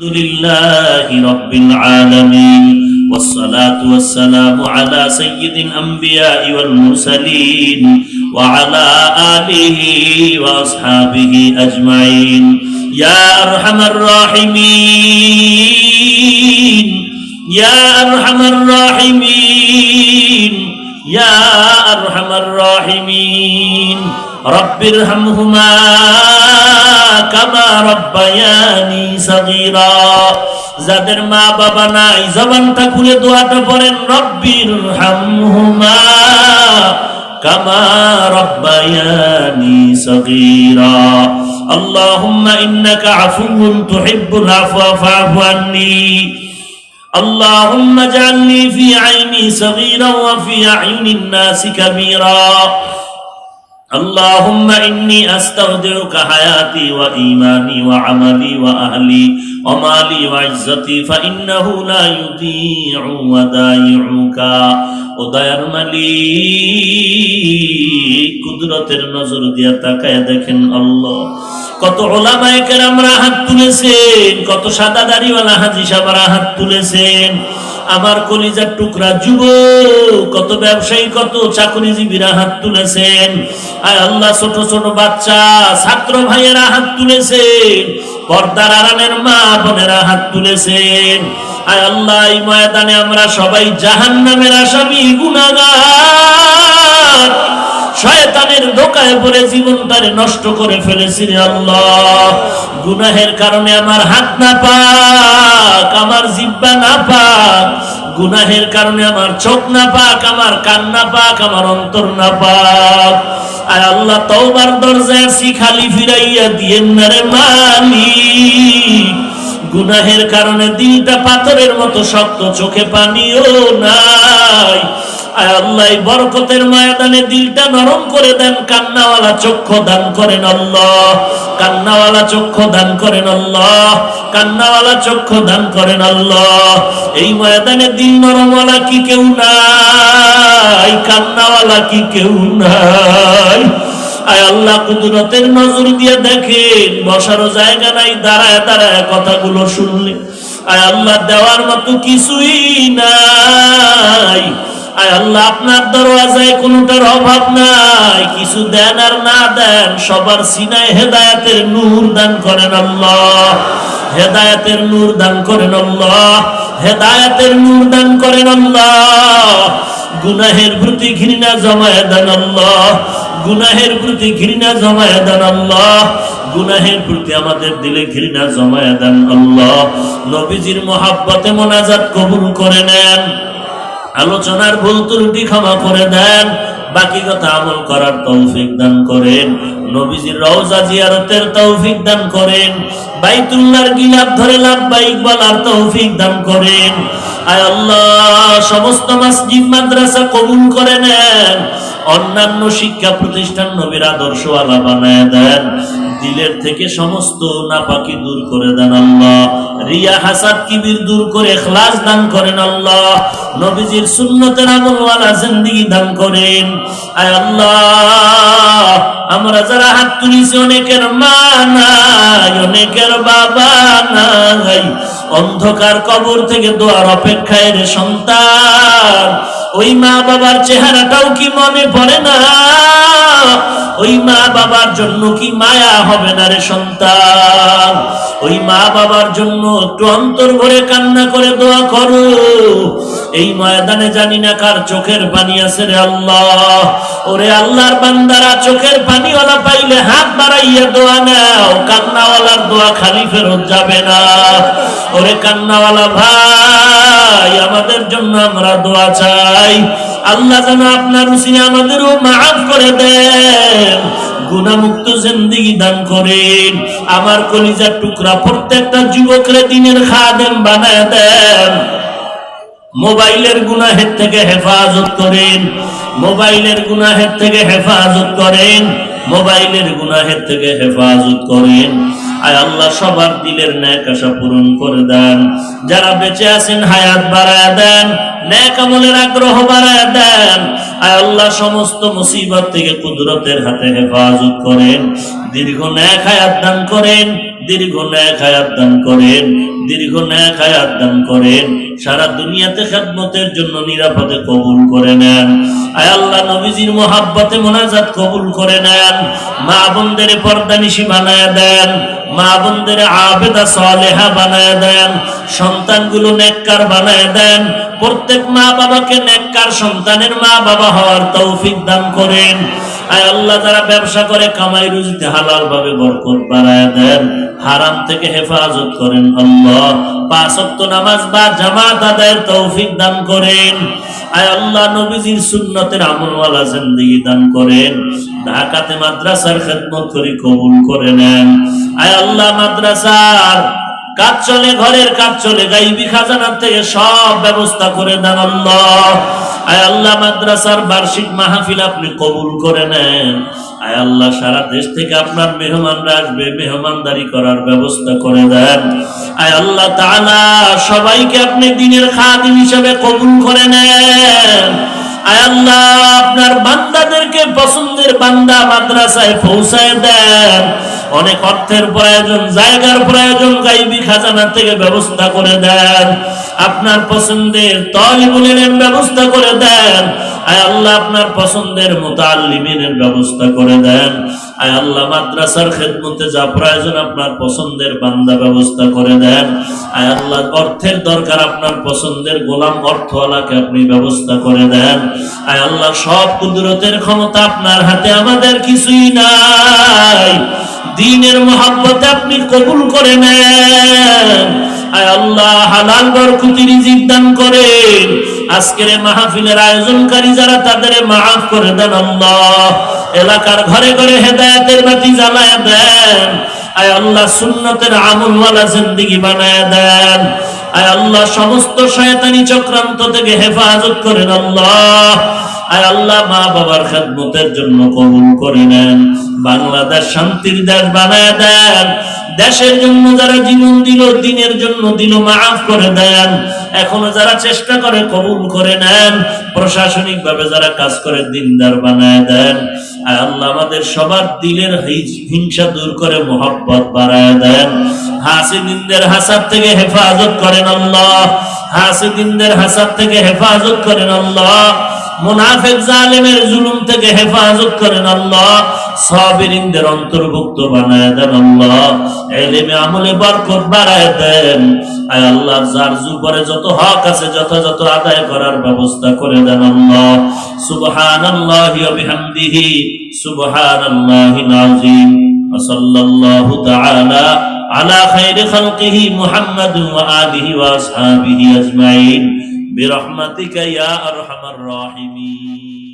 لله رب العالمين والصلاة والسلام على سيد الأنبياء والمرسلين وعلى آله وأصحابه أجمعين يا أرحم الراحمين يا أرحم الراحمين يا أرحم الراحمين رب ارحمهما كما ربياني صغيرا যাদের মা বাবা নাই জবানটা খুলে দোয়াটা পড়েন রব্বির হামহুমা কামা রব্বায়ানি সগীরা আল্লাহুম্মা ইন্নাকা আফুউন তুহিব্বুল আফওয়া ফা'ফু আন্নি আল্লাহুম্মা জাআলনি ফি আইনি সগীরা ওয়া ফি আইনিন নাসি কাবীরা اللهم إني أستودعك حياتي وإيماني وعملي وأهلي ومالي وعزتي فإنه لا يضيع ودائعك ودائر মালিক কুদরতের নজর দিয়ে তাকায় দেখেন আল্লাহ কত উলামায়ে কেরামরা হাত তুলেছেন, কত সাদা দাড়িওয়ালা হাজী সাহেবরা হাত তুলেছেন, আমার কলিজার টুকরা যুবক, কত ব্যবসায়ী, কত চাকরিজীবীরা হাত তুলেছেন। আয় আল্লাহ, ছোট ছোট বাচ্চা ছাত্র ভাইয়েরা হাত তুলেছেন, পর্দার আড়ালের মা বোনেরা হাত তুলেছেন। আয় আল্লাহ, এই ময়দানে আমরা সবাই জাহান্নামের আসামি, গুনাহগার, শয়তানের ধোঁকায় পড়ে জীবনটারে নষ্ট করে ফেলেছি রে আল্লাহ। গুনাহের কারণে আমার হাত না পাক, আমার জিহ্বা না পাক, গুনাহের কারণে আমার চোখ না পাক, আমার কান না পাক, আমার অন্তর না পাক। আয় আল্লাহ, তওবার দরজায় আছি, খালি ফিরাইয়া দিয়েন না রে মালিক। গুনাহের কারণে দিলটা পাথরের মতো শক্ত, চোখে পানিও নাই। আয় আল্লাহ, বরকতের ময়দানে দিলটা নরম করে দেন, কান্নাওয়ালা চক্ষু দান করেন আল্লাহ, কান্নাওয়ালা চক্ষু দান করেন আল্লাহ, কান্নাওয়ালা চক্ষু দান করেন আল্লাহ। এই ময়দানে দিল নরমওয়ালা কি কেউ নাই? কান্নাওয়ালা কি কেউ নাই? আয় আল্লাহ, কুদরতের নজর দিয়ে দেখেন, বসারও জায়গা নাই, দাঁড়ায় দাঁড়ায় কথাগুলো শুনলে আয় আল্লাহ দেওয়ার মতো কিছুই নাই। আয় আল্লাহ, আপনার দরওয়াজায় কোনটার অভাব নাই, কিছু দেন আর না দেন সবার সিনায় হেদায়েতের নূর দান করেন আল্লাহ, হেদায়েতের নূর দান করেন আল্লাহ, হেদায়েতের নূর দান করেন আল্লাহ। গুনাহের প্রতি ঘৃণা জমায়ে দেন আল্লাহ, গুনাহের প্রতি ঘৃণা জমায়ে দেন আল্লাহ, গুনাহের প্রতি আমাদের দিলে ঘৃণা জমায়ে দেন আল্লাহ। নবীজির মহব্বতে মোনাজাত কবুল করে নেন, আলোচনার ভুল ত্রুটি ক্ষমা করে দেন, বাকি কথা আমল করার তৌফিক দান করেন, নবীজির রওজা জিয়ারতের তৌফিক দান করেন, বাইতুল্লাহর গিলাফ ধরে লাব্বাইক বলার তৌফিক দান করেন। আয় আল্লাহ, সমস্ত মসজিদ মাদ্রাসা কবুল করে নেন, অন্যান্য শিক্ষা প্রতিষ্ঠান নবীর আদর্শওয়ালা বানায় দেন, দিলের থেকে সমস্ত নাপাকি দূর করে দেন আল্লাহ, রিয়া হাসাদ কিবির দূর করে ইখলাস দান করেন আল্লাহ, নবীজির সুন্নতের আমলওয়ালা জিন্দেগি দান করেন। আয় আল্লাহ, আমরা যারা হাত তুলেছি অনেকের মা নাই, অনেকের বাবা নাই, অন্ধকার কবর থেকে দোয়ার অপেক্ষায় রে সন্তান, ওই মা বাবার চেহারাটাও কি মনে পড়ে না? ওই মা বাবার জন্য কি মায়া হবে না রে সন্তান? ওই মা বাবার জন্য একটু অন্তর ভরে কান্না করে দোয়া করো। এই ময়দানে জানি না কার চোখের পানি আছে রে আল্লাহ। ওরে আল্লাহর বান্দারা, চোখের পানিওয়ালা পাইলে হাত বাড়াইয়া দোয়া নাও, কান্নাওয়ালার দোয়া খালি ফেরত যাবে না। ওরে কান্নাওয়ালা ভাই, আমাদের জন্য আমরা দোয়া চাই, আল্লাহ যেন আপনার উসিলা আমাদেরও মাফ করে দেন, গুনাহমুক্ত জিন্দেগি দান করেন। আমার কলিজার টুকরা প্রত্যেকটা যুবকরে দিনের খাদেম বানায় দেন, মোবাইলের গুনাহের থেকে হেফাজত করেন, মোবাইলের গুনাহের থেকে হেফাজত করেন, মোবাইলের গুনাহের থেকে হেফাজত করেন। আয় আল্লাহ, সবার দিলের নেক আশা পূরণ করে দেন, যারা বেঁচে আছেন হায়াত বাড়ায় দেন, নেক আমলের আগ্রহ বাড়ায় দেন। আয় আল্লাহ, সমস্ত মুসিবত থেকে কুদরতের হাতে হেফাজত করেন, দীর্ঘ নেক হায়াত দান করেন, দীর্ঘ নেক হায়াত দান করেন, দীর্ঘ নেক হায়াত দান করেন। সারা দুনিয়াতে খেদমতের জন্য নিরাপদে কবুল করে নেন। আয় আল্লাহ, নবীজির মোহাব্বতে মোনাজাত কবুল করে নেন। মা বোনদের পর্দানিশী বানায় দেন, মা বোনদের আবেদা সালেহা বানায় দেন, সন্তানগুলো নেককার বানায় দেন। প্রত্যেক মা বাবাকে নেককার সন্তানের মা বাবা হওয়ার তৌফিক দান করেন। আয় আল্লাহ, যারা ব্যবসা করে কামাই রুজিতে হালাল ভাবে বরকত বাড়ায় দেন, হারাম থেকে হেফাজত করেন। আল্লাহ, 5 ওয়াক্ত নামাজ বা জামাত আদায়ের তৌফিক দান করেন। আয় আল্লাহ, নবীজির সুন্নতের আমলওয়ালা জিন্দেগি দান করেন। ঢাকাতে মাদ্রাসার খেদমত করি কবুল করে নেন। আয় আল্লাহ, মাদ্রাসার কাজ চলে, ঘরের কাজ চলে, গাইবি খাজানা থেকে সব ব্যবস্থা করে দেন। আল্লাহ, আয় আল্লাহ, মাদ্রাসার বার্ষিক মাহফিল আপনি কবুল করে নেন। আয় আল্লাহ, সারা দেশ থেকে আপনার মেহমানরা আসবে, মেহমানদারি করার ব্যবস্থা করে দেন। আয় আল্লাহ তাআলা, সবাইকে আপনি দ্বীনের খাদিম হিসেবে কবুল করে নেন। আয় আল্লাহ, আপনার বান্দাদেরকে পছন্দের বান্দা মাদ্রাসায় পৌঁছায় দেন। অনেক অর্থের প্রয়োজন, জায়গার প্রয়োজন, গাইবি খাজানা থেকে ব্যবস্থা করে দেন। আপনার পছন্দের তালিবুল ইলম ব্যবস্থা করে দেন। আয় আল্লাহ, আপনার পছন্দের মুতাআল্লিমিনের ব্যবস্থা করে দেন। আয় আল্লাহ, মাদ্রাসার খেদমতে যা প্রয়োজন আপনার পছন্দের বান্দা ব্যবস্থা করে দেন। আয় আল্লাহ, অর্থের দরকার, আপনার পছন্দের গোলাম অর্থওয়ালাকে আপনি ব্যবস্থা করে দেন। আয় আল্লাহ, সব কুদরতের ক্ষমতা আপনার হাতে, আমাদের কিছুই নাই। দ্বীনের মহব্বতে আপনি কবুল করে নেন। আয় আল্লাহ, হালাল বরকতি রিজিক দান করেন। আজকের মাহফিলের আয়োজনকারী যারা, তাদের মাফ করে দেন। আল্লাহ, এলাকার ঘরে ঘরে হেদায়েতের বাতি জ্বালায় দেন। আয় আল্লাহ, সুন্নতের আমলওয়ালা জিন্দেগি বানায় দেন। আয় আল্লাহ, সমস্ত শয়তানি চক্রান্ত থেকে হেফাজত করেন। আল্লাহ, আয় আল্লাহ, মা বাবার খেদমতের জন্য কবুল করে নেন। বাংলাদেশ শান্তির দেশ বানায় দেন। দেশের জন্য যারা জীবন দিল, দ্বীনের জন্য দিল, মাফ করে দেন। এখনো যারা চেষ্টা করে কবুল করে নেন। প্রশাসনিক ভাবে যারা কাজ করে দিনদার বানায় দেন। আয় আল্লাহ, আমাদের সবার দিলের হিংসা দূর করে মোহাব্বত বাড়ায় দেন। হাসিদিনদের হাসাদ থেকে হেফাজত করেন। আল্লাহ, হাসিদিনদের হাসাদ থেকে হেফাজত করেন। আল্লাহ, মুনাফিক জালেমের জুলুম থেকে হেফাজত করেন। আল্লাহ, সাবিরিনদের অন্তর্ভুক্ত বানায় দেন। আল্লাহ, ইলমে আমলে বরকত বাড়ায় দেন। আয় আল্লাহ, যার উপরে যত হক আছে যথাযথ আদায় করার ব্যবস্থা করে দেন। আল্লাহ, সুবহানাল্লাহি ওয়া বিহামদিহি সুবহানাল্লাহিল আযীম। ওয়া সাল্লাল্লাহু তাআলা আলা খায়রি খালকিহি মুহাম্মাদ ওয়া আলিহি ওয়া আসহাবিহি আজমাইন বিরহমাতিকা ইয়া আরহামার রাহিমিন।